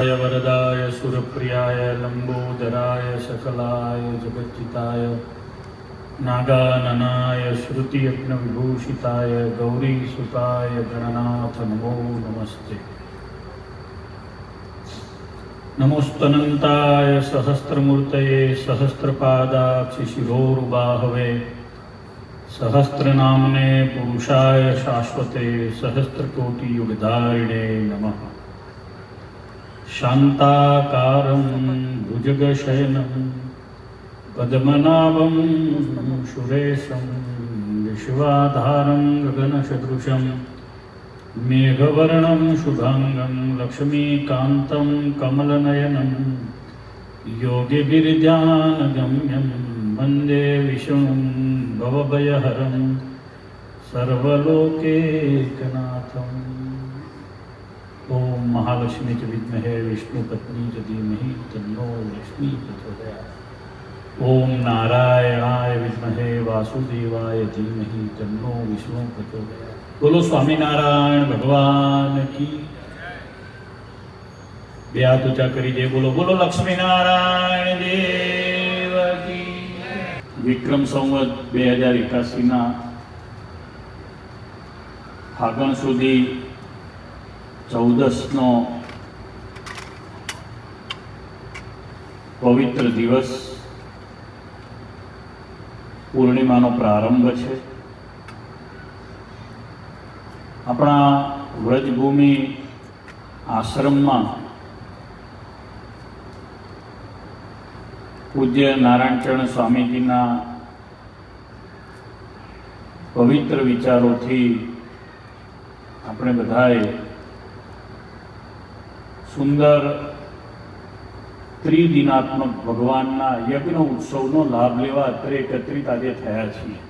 वरदाय सुरप्रियाय लंबोदराय सकलाय जगज्जिताय नागाननाय श्रुतियज्ञ विभूषिताय गौरीसुताय गणनाथ नमो नमस्ते। नमोस्तनन्ताय सहस्रमूर्तये सहस्रपादाक्षिशिरोरुबाहवे सहस्रनाम्ने पुरुषाय शाश्वते सहस्रकोटियुगधारिणे नमः। शान्ताकारं भुजगशयनं पद्मनाभं सुरेशं विश्वाधारं गगनसदृशं मेघवर्णं शुभांगं लक्ष्मीकान्तं कमलनयनं योगिभिर्ध्यानगम्यं वन्दे विष्णुं भवभयहरं सर्वलोकैकनाथम्। ओम महालक्ष्मी च विद्महे विष्णुपत्नी च धीमहि तन्नो लक्ष्मी प्रचोदयात्। ओम नारायणाय विद्महे वासुदेवाय धीमहि तन्नो विष्णु प्रचोदयात्। बोलो स्वामीनारायण भगवान की। બે હાથ ઊંચા કરી દે, બોલો બોલો લક્ષ્મીનારાયણ દેવ की। વિક્રમ સંવત 2081 ના ફાગણ સુધી 14નો પવિત્ર દિવસ પૂર્ણિમાનો પ્રારંભ છે। આપણા વ્રજભૂમિ આશ્રમમાં પૂજ્ય નારાયણચરણ સ્વામીજીના પવિત્ર વિચારોથી આપણે બધાએ સુંદર ત્રિદિનાત્મક ભગવાનના યજ્ઞ ઉત્સવનો લાભ લેવા અત્રે એકત્રિત આજે થયા છીએ।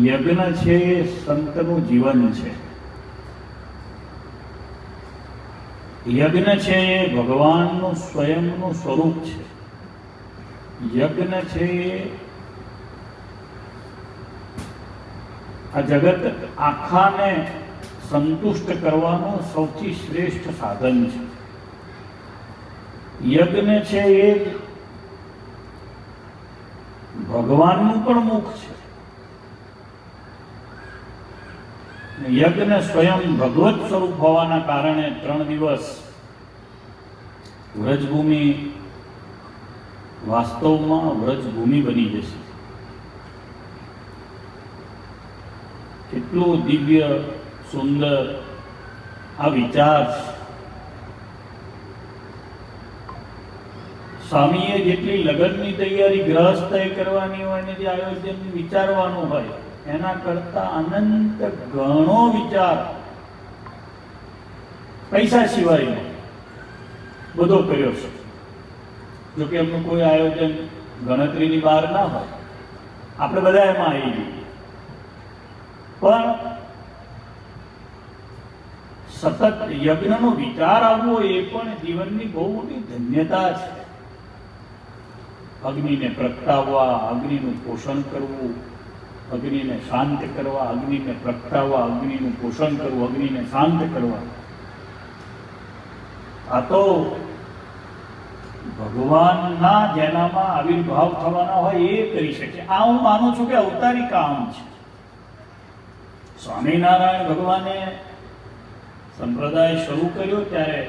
યજ્ઞ છે એ સંતનું જીવન છે। યજ્ઞ છે એ ભગવાનનું સ્વયંનું સ્વરૂપ છે। યજ્ઞ છે એ આ જગત આખાને સંતુષ્ટ કરવાનું સૌથી શ્રેષ્ઠ સાધન છે। યજ્ઞ છે એ ભગવાનનું પણ મુખ છે। યજ્ઞ સ્વયં ભગવત સ્વરૂપ હોવાના કારણે 3 દિવસ વ્રજભૂમિ વાસ્તવમાં વ્રજભૂમિ બની જશે। કેટલું દિવ્ય સુંદર આ વિચાર છે। સ્વામીએ જેટલી લગ્નની તૈયારી ગ્રહસ્થએ કરવાની હોય ને જે આયોજન વિચારવાનું હોય એના કરતા અનંત ઘણો વિચાર પૈસા સિવાયનો બધો કર્યો છે। જોકે એમનું કોઈ આયોજન ગણતરીની બહાર ના હોય, આપણે બધા એમાં આવી જઈએ, પણ સતત યજ્ઞનો વિચાર આવવો એ પણ જીવનની બહુ મોટી ધન્યતા છે। અગ્નિને પ્રગટાવવા, અગ્નિનું પોષણ કરવું, અગ્નિને શાંત કરવા, અગ્નિને પ્રગટાવવા, અગ્નિનું પોષણ કરવું, અગ્નિને શાંત કરવા, આ તો ભગવાનના જેનામાં આવિર્ભાવ થવાના હોય એ કરી શકે। આ હું માનું છું કે અવતારી કામ છે। સ્વામિનારાયણ ભગવાને સંપ્રદાય શરૂ કર્યો ત્યારે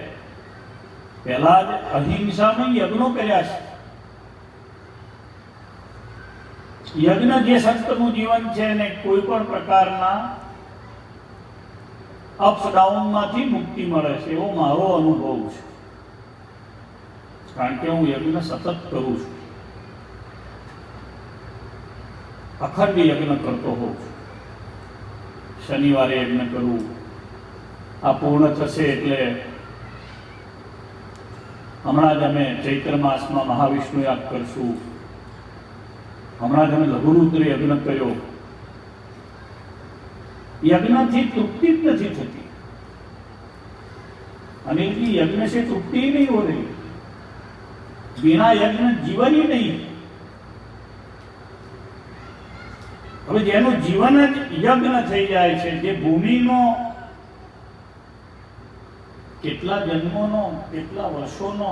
પહેલા જ અહિંસામાં યજ્ઞો કર્યા છે। યજ્ઞ જે સંતનું જીવન છે એને કોઈ પણ પ્રકારના અપ્સ ડાઉનમાંથી મુક્તિ મળે છે એવો મારો અનુભવ છે, કારણ કે હું યજ્ઞ સતત કરું છું, અખંડ યજ્ઞ કરતો હોઉં છું। શનિવારે યજ્ઞ કરવું, આ પૂર્ણ થશે એટલે હમણાં જ અમે ચૈત્ર માસમાં મહાવિષ્ણુ યાગ કરશું, હમણાં જ અમે લઘુરુદ્ર યજ્ઞ કર્યો। યજ્ઞથી તૃપ્તિ જ નથી થતી, अनिल जी यज्ञ से तृप्ति ही नहीं हो रही, बिना यज्ञ जीवन ही नहीं। હવે જેનું જીવન જ યજ્ઞ થઈ જાય છે, જે ભૂમિનો કેટલા જન્મોનો, કેટલા વર્ષોનો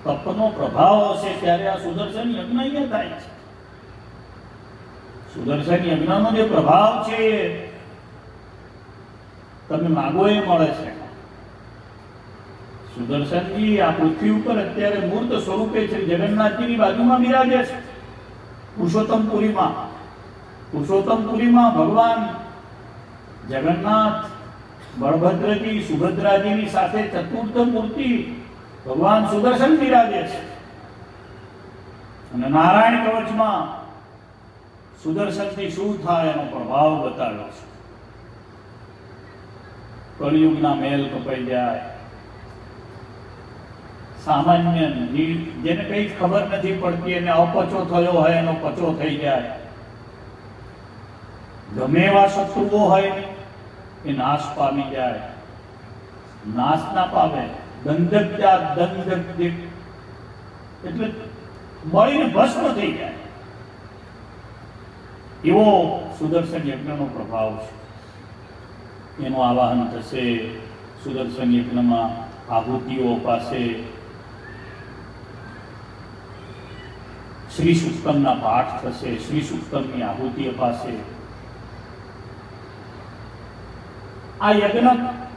તપનો પ્રભાવ હશે ત્યારે આ સુદર્શન યજ્ઞ અહીંયા થાય છે. સુદર્શન યજ્ઞનો જે પ્રભાવ છે તમે માગો એ મળે છે. સુદર્શનજી આ પૃથ્વી ઉપર અત્યારે મૂર્ત સ્વરૂપે શ્રી જગન્નાથજીની બાજુમાં બિરાજે છે. પુરુષોત્તમપુરીમાં ભગવાન જગન્નાથ, બળભદ્રજી, સુભદ્રાજીની સાથે ચતુર્થ મૂર્તિ ભગવાન સુદર્શન બિરાજે છે. અને નારાયણ કવચમાં સુદર્શનથી શું થાય એનો પ્રભાવ બતાવ્યો છે. કળિયુગના મેલ કપાઈ જાય, સામાન્ય જેને કઈ ખબર નથી પડતી એને અપચો થયો હોય એનો પચો થઈ જાય, ગમે એવા શત્રુઓ હોય એ નાશ પામી જાય, નાશ ના પામે, દંડક એટલે મળીને ભસ્મ થઈ જાય. એવો સુદર્શન યજ્ઞનો પ્રભાવ છે. એનું આવાહન થશે. સુદર્શન યજ્ઞમાં આહુતિઓ પાસે શ્રી સુક્તમના પાઠ થશે. શ્રી સુક્તમની આહુતિ અપાશે. આ યજ્ઞ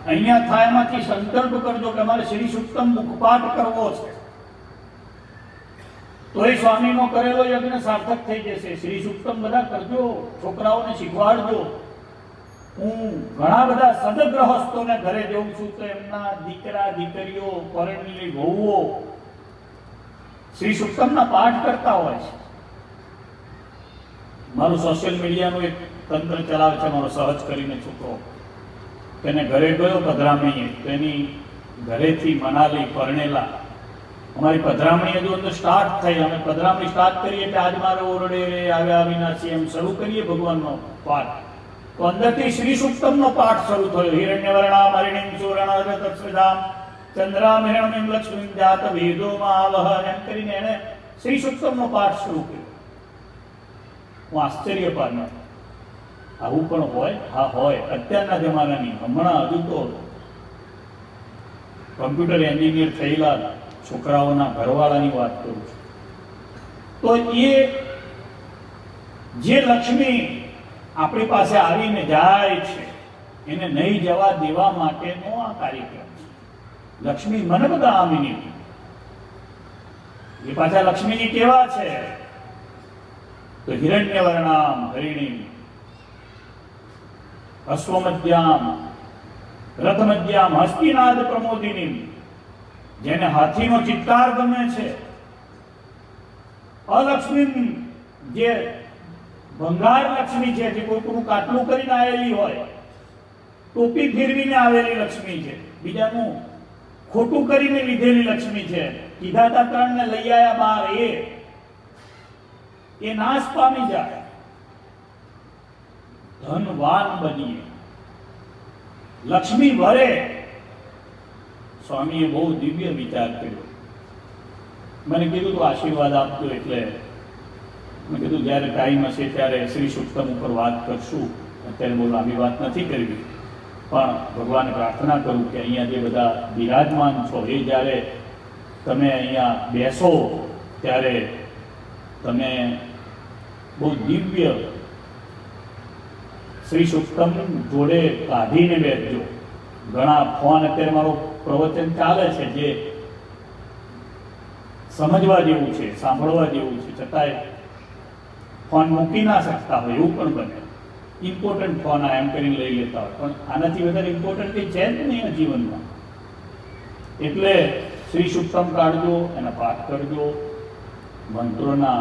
અહીંયા થાય એમાંથી સંકલ્પ કરજો કે અમારે શ્રી સુક્તમ મુખપાઠ કરવો છે, તો એ સ્વામીનો કરેલો યજ્ઞ સાર્થક થઈ જશે. શ્રી સુક્તમ બધા કરજો, છોકરાઓને શીખવાડજો. હું ઘણા બધા સદગ્રહસ્થોને ઘરે જઉં છું તો એમના દીકરા દીકરીઓ, પરણેલી વહુઓ શ્રી સુક્તમના પાઠ કરતા હોય છે. મારું સોશિયલ મીડિયાનું એક તંત્ર ચલાવે છે મારો સહજ કરીને છોકરો. તેને ઘરે ગયો પધરામણીએ, તેની ઘરેથી મનાલી પરણેલા અમારી પધરામણી હજુ તો સ્ટાર્ટ થઈ. અમે પધરામણી સ્ટાર્ટ કરીએ એટલે આજ મારે ઓરડે રે આવ્યા વિનાશી એમ શરૂ કરીએ ભગવાનનો પાઠ. તો અંદરથી શ્રી સુક્તમનો પાઠ શરૂ થયો. હિરણ્યવર્ણામ હરિણીમ સુવર્ણ તત્સ્વિધામ ચંદ્રામ હિરણ્યમ લક્ષ્મીમ જાત વેદો મહાવહ એમ કરીને એને શ્રી સુક્તમનો પાઠ શરૂ કર્યો. હું આશ્ચર્ય પામ્યો, આવું પણ હોય? હા હોય. અત્યારના જમાનાની, હમણાં હજુ તો કમ્પ્યુટર એન્જિનિયર થયેલા છોકરાઓના ઘરવાળાની વાત કરું છું. તો એ જે લક્ષ્મી આપણી પાસે આવીને જાય છે એને નહીં જવા દેવા માટેનો આ કાર્યક્રમ છે. લક્ષ્મી મને બધા આમીની એ પાછા લક્ષ્મીજી કેવા છે તો હિરણ્યવર્ણામ હરિણીમ અશ્વમધ્યામ રથમધ્યામ હસ્તિનાદ પ્રમોદિની, જેને હાથીનો ચિત્કાર ગમે છે. અલક્ષ્મી જે ભંગાર લક્ષ્મી છે, જે કોઈનું કાટલું કરીને આવેલી હોય, ટોપી ફેરવીને આવેલી લક્ષ્મી છે, બીજાનું ખોટું કરીને લીધેલી લક્ષ્મી છે. કીધા હતા ત્રણને લઈ આવ્યા બાર, એ નાશ પામી જાય. ધનવાન બનીએ, લક્ષ્મી ભરે. સ્વામીએ બહુ દિવ્ય વિચાર કર્યો. મને કીધું તું આશીર્વાદ આપજો. એટલે મેં કીધું જ્યારે ટાઈમ હશે ત્યારે શ્રી સુક્તમ ઉપર વાત કરશું. અત્યારે બહુ લાંબી વાત નથી કરવી, પણ ભગવાનને પ્રાર્થના કરું કે અહીંયા જે બધા બિરાજમાન છો એ જ્યારે તમે અહીંયા બેસો ત્યારે તમે બહુ દિવ્ય શ્રી સુક્તમ જોડે કાઢીને બેસજો. ઘણા ફોન અત્યારે મારો પ્રવચન ચાલે છે જે સમજવા જેવું છે, સાંભળવા જેવું છે, છતાંય ફોન મૂકી ના શકતા હોય એવું પણ બને. ઇમ્પોર્ટન્ટ ફોન એમ કરીને લઈ લેતા હોય, પણ આનાથી વધારે ઇમ્પોર્ટન્ટ કંઈ છે જ નહીં જીવનમાં. એટલે શ્રી સુક્તમ કાઢજો, એના પાઠ કરજો, મંત્રોના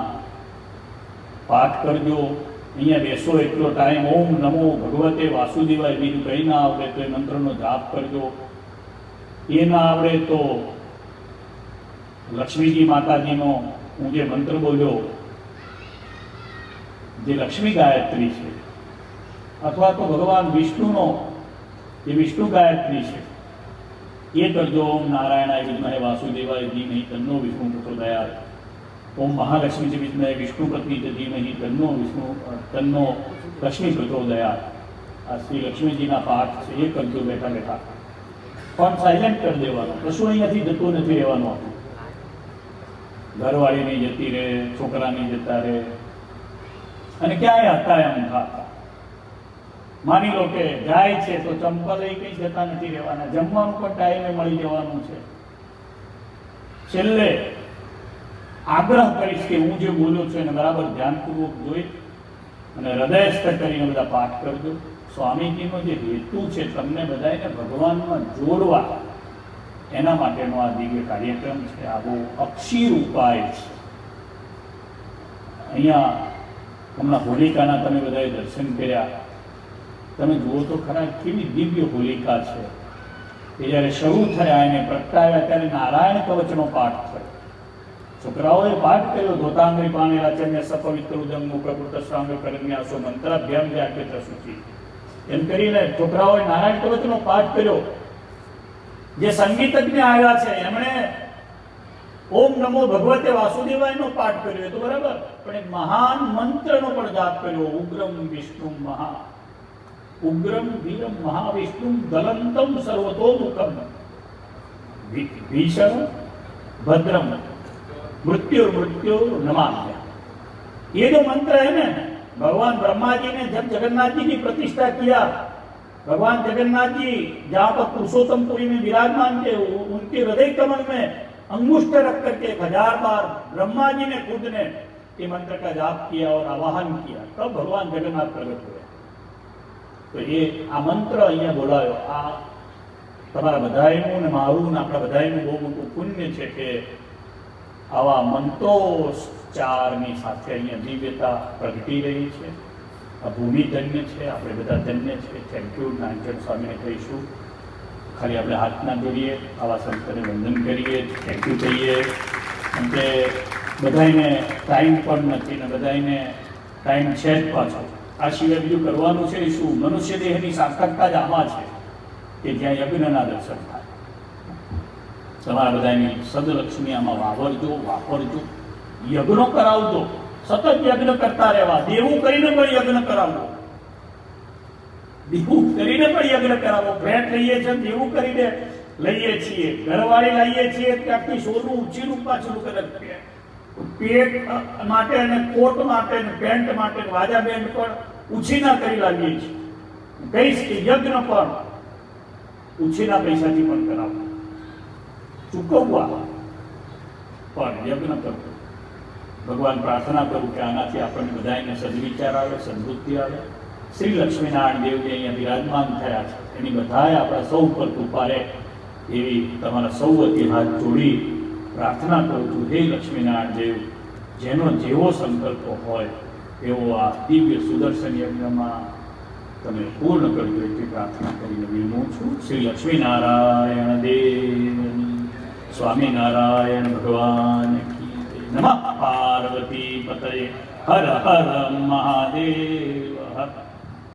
પાઠ કરજો. અહીંયા બેસો એટલો ટાઈમ ઓમ નમો ભગવતે વાસુદેવાય, બીજું કંઈ ના આવડે તો એ મંત્રનો જાપ કરજો. એ ના આવડે તો લક્ષ્મીજી માતાજીનો હું જે મંત્ર બોલ્યો, જે લક્ષ્મી ગાયત્રી છે, અથવા તો ભગવાન વિષ્ણુનો જે વિષ્ણુ ગાયત્રી છે એ કરજો. ઓમ નારાયણાય વિદ્મહે વાસુદેવાય ધીમહિ તન્નો વિષ્ણુ પ્રચોદયાત. ઓમ મહાલક્ષ્મી વિદ્મહે વિષ્ણુ પત્ની ધીમહિ તન્નો લક્ષ્મી પ્રચોદયાત. આ શ્રી લક્ષ્મીજીના પાઠ છે, એ કરજો બેઠા બેઠા. ફોન સાયલેન્ટ કરી દેવાનો, કશું અહીંયાથી જતું નથી રહેવાનું. આપણું ઘરવાળી નહીં જતી રહે, છોકરા નહીં જતા રહે, અને ક્યાંય હતા એમ ખાતા. માની લો કે જાય છે તો ચંપલ એ કંઈ જતા નથી રહેવાના, જમવાનું પણ ટાઈમે મળી જવાનું છે. છેલ્લે આગ્રહ કરીશ કે હું જે બોલ્યો છું એને બરાબર ધ્યાનપૂર્વક જોઈ અને હૃદયસ્થ કરીને બધા પાઠ કરજો. સ્વામીજીનો જે હેતુ છે તમને બધાને ભગવાનમાં જોડવા, એના માટેનો આ દિવ્ય કાર્યક્રમ છે. આ બહુ અક્ષીર ઉપાય છે. અહીંયા હમણાં હોલિકાના તમે બધાએ દર્શન કર્યા. તમે જુઓ તો ખરા કેવી દિવ્ય હોલિકા છે. એ જ્યારે શરૂ થયા એને પ્રગટાવ્યા ત્યારે નારાયણ કવચનો પાઠ થયો. છોકરાઓએ પાઠ કર્યો, ધોતાંગરી પાણી ચન્ય સપવિત્ર ઉદંગુ પ્રકૃત સ્વાંગ કરન્યાસો મંત્રાભ્યામ વ્યાખ્યત સૂચિ, એમ કરીને છોકરાઓએ નારાયણ કવચનો પાઠ કર્યો. જે સંગીતજ્ઞ આવ્યા છે એમણે ઓમ નમો ભગવતે વાસુદેવાયનો પાઠ કર્યો, એ તો બરાબર, પણ એક મહાન મંત્રનો પણ જાપ કર્યો. ઉગ્રમ વિષ્ણુ મહા ઉગ્રમ વીરમ મહાવિષ્ણુ ગલંતમ સર્વતોમુખમ ભીષણ ભદ્રમ मृत्यु मृत्यु नमाम्य। ये जो मंत्र है ना, भगवान ब्रह्मा जी ने जब जगन्नाथ जी की प्रतिष्ठा किया, भगवान जगन्नाथ जी जहाँ पर पुरुषोत्तमपुरी में विराजमान थे, उनके हृदय कमल में अंगुष्ठ रख करके 1000 बार ब्रह्मा जी ने खुद ने ये मंत्र का जाप किया और आवाहन किया, तब भगवान जगन्नाथ प्रकट हुए। तो ये आ मंत्र अहींया बोलायो, आ तमारा बधाईनुं ने मारुं ने आपणा बधाईनुं बहु मोटुं पुण्य छे के आवा मंत्रोच्चारनी साथे अहींया दिव्यता प्रगटी रही है। आ भूमि धन्य है, આપણે બધા ધન્ય છે। થેન્ક યુ નાનચંદ સ્વામીને કહીશું, ખાલી આપણે હાથ ના જોડીએ, આવા સંતને વંદન કરીએ, થેન્ક યુ કહીએ। અને બધાને ટાઈમ પણ નથી ને બધાને ટાઈમ છે જ પાછો, આ સિવાય બીજું કરવાનું છે શું? મનુષ્ય દેહની સાર્થકતા જ આમાં છે કે જ્યાં યજ્ઞના દર્શન થાય। તમારા બધાની સદલક્ષ્મી આમાં વાપરજો, યજ્ઞો કરાવજો, સતત યજ્ઞ કરતા રહેવા, દેવું કરીને પણ યજ્ઞ કરાવો, દેવું કરીને પણ યજ્ઞ કરાવો। ભેટ લઈએ છીએ, દેવું કરીને લઈએ છીએ, ઘરવાળી લાવીએ છીએ, ત્યાંથી સોનું ઉછીનું પાછું કરે, પેટ માટે અને કોટ માટે અને પેન્ટ માટે વાજા બેન્ડ પણ ઉછીના કરી લાવીએ છીએ। કહીશ કે યજ્ઞ પણ ઉછીના પૈસાથી પણ કરાવો, ચૂકવવા પણ યજ્ઞ કરવો। ભગવાન પ્રાર્થના કરું કે આનાથી આપણને બધાને સદવિચાર આવે, સદબુદ્ધિ આવે। શ્રી લક્ષ્મીનારાયણ દેવજી અહીંયા વિરાજમાન થયા છે, એની બધાએ આપણા સૌ પર કૃપા રહે એવી તમારા સૌ વતી હાથ જોડી પ્રાર્થના કરું છું। હે લક્ષ્મીનારાયણ દેવ, જેનો જેવો સંકલ્પ હોય એવો આ દિવ્ય સુદર્શન યજ્ઞમાં તમે પૂર્ણ કરજો એટલી પ્રાર્થના કરીને વિરમું છું। શ્રી લક્ષ્મીનારાયણ દેવની, સ્વામિનારાયણ ભગવાન નમઃ। પાર્વતી પતये હર હર મહાદેવ હર।